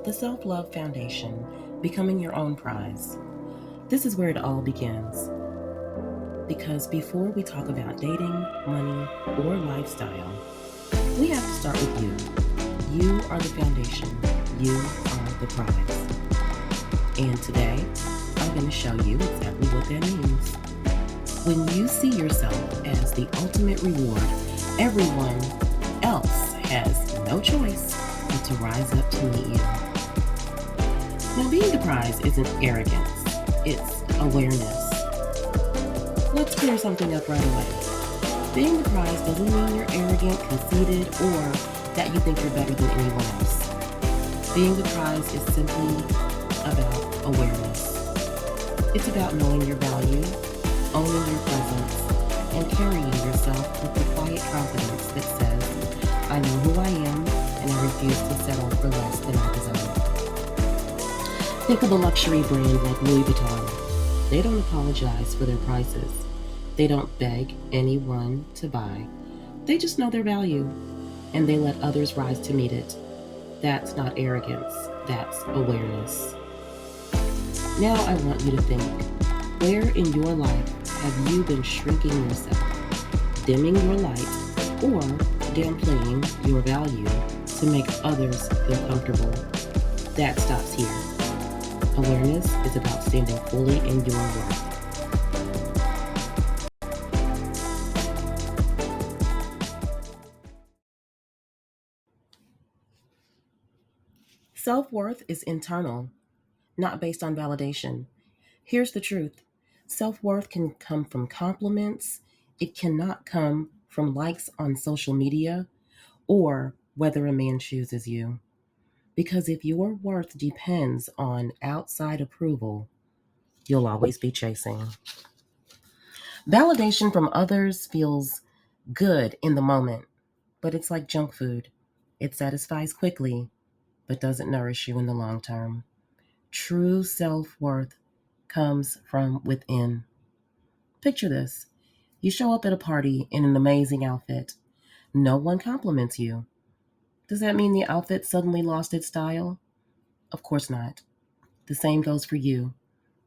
The Self-Love Foundation, Becoming Your Own Prize. This is where it all begins. Because before we talk about dating, money, or lifestyle, we have to start with you. You are the foundation. You are the prize. And today, I'm going to show you exactly what that means. When you see yourself as the ultimate reward, everyone else has no choice but to rise up to meet you. Now, being the prize isn't arrogance, it's awareness. Let's clear something up right away. Being the prize doesn't mean you're arrogant, conceited, or that you think you're better than anyone else. Being the prize is simply about awareness. It's about knowing your value, owning your presence, and carrying yourself with the quiet confidence that says, I know who I am, and I refuse to settle for less than I deserve. Think of a luxury brand like Louis Vuitton. They don't apologize for their prices. They don't beg anyone to buy. They just know their value, and they let others rise to meet it. That's not arrogance, that's awareness. Now I want you to think, where in your life have you been shrinking yourself, dimming your light, or downplaying your value to make others feel comfortable? That stops here. Awareness is about standing fully in your worth. Self-worth is internal, not based on validation. Here's the truth. Self-worth can come from compliments. It cannot come from likes on social media or whether a man chooses you. Because if your worth depends on outside approval, you'll always be chasing. Validation from others feels good in the moment, but it's like junk food. It satisfies quickly, but doesn't nourish you in the long term. True self-worth comes from within. Picture this. You show up at a party in an amazing outfit. No one compliments you. Does that mean the outfit suddenly lost its style? Of course not. The same goes for you.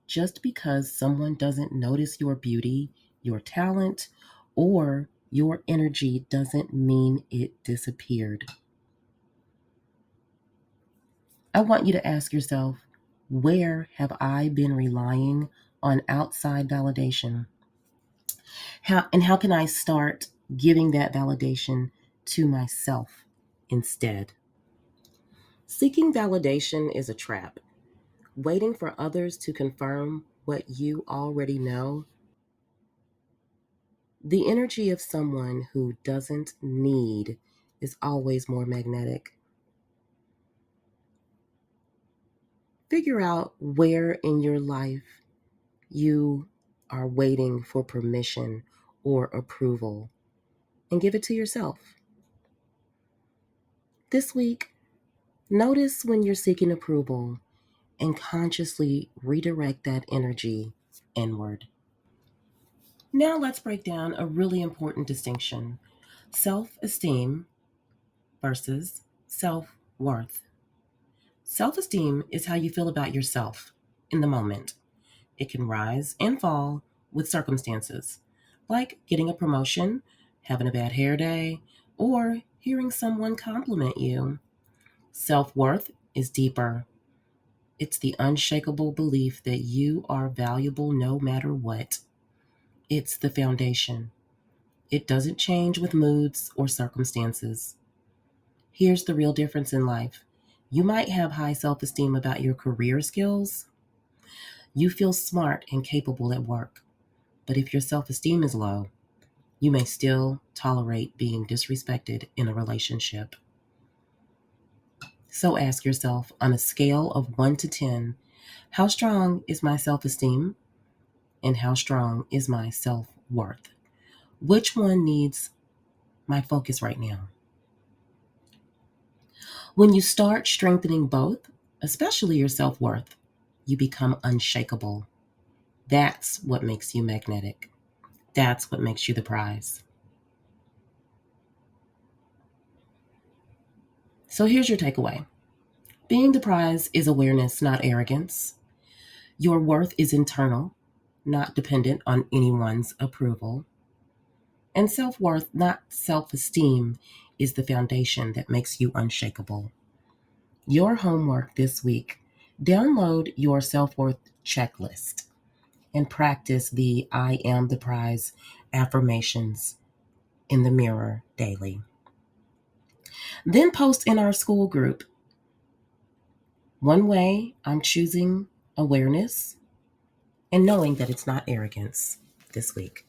Just because someone doesn't notice your beauty, your talent, or your energy doesn't mean it disappeared. I want you to ask yourself, where have I been relying on outside validation? How can I start giving that validation to myself instead? Seeking validation is a trap. Waiting for others to confirm what you already know. The energy of someone who doesn't need is always more magnetic. Figure out where in your life you are waiting for permission or approval and give it to yourself. This week, notice when you're seeking approval and consciously redirect that energy inward. Now let's break down a really important distinction: self-esteem versus self-worth. Self-esteem is how you feel about yourself in the moment. It can rise and fall with circumstances, like getting a promotion, having a bad hair day, or hearing someone compliment you. Self-worth is deeper. It's the unshakable belief that you are valuable no matter what. It's the foundation. It doesn't change with moods or circumstances. Here's the real difference in life. You might have high self-esteem about your career skills. You feel smart and capable at work. But if your self-esteem is low, you may still tolerate being disrespected in a relationship. So ask yourself, on a scale of 1 to 10, how strong is my self-esteem and how strong is my self-worth? Which one needs my focus right now? When you start strengthening both, especially your self-worth, you become unshakable. That's what makes you magnetic. That's what makes you the prize. So here's your takeaway. Being the prize is awareness, not arrogance. Your worth is internal, not dependent on anyone's approval. And self worth, not self esteem, is the foundation that makes you unshakable. Your homework this week: download your self worth checklist and practice the I am the prize affirmations in the mirror daily. Then post in our school group: one way I'm choosing awareness and knowing that it's not arrogance this week.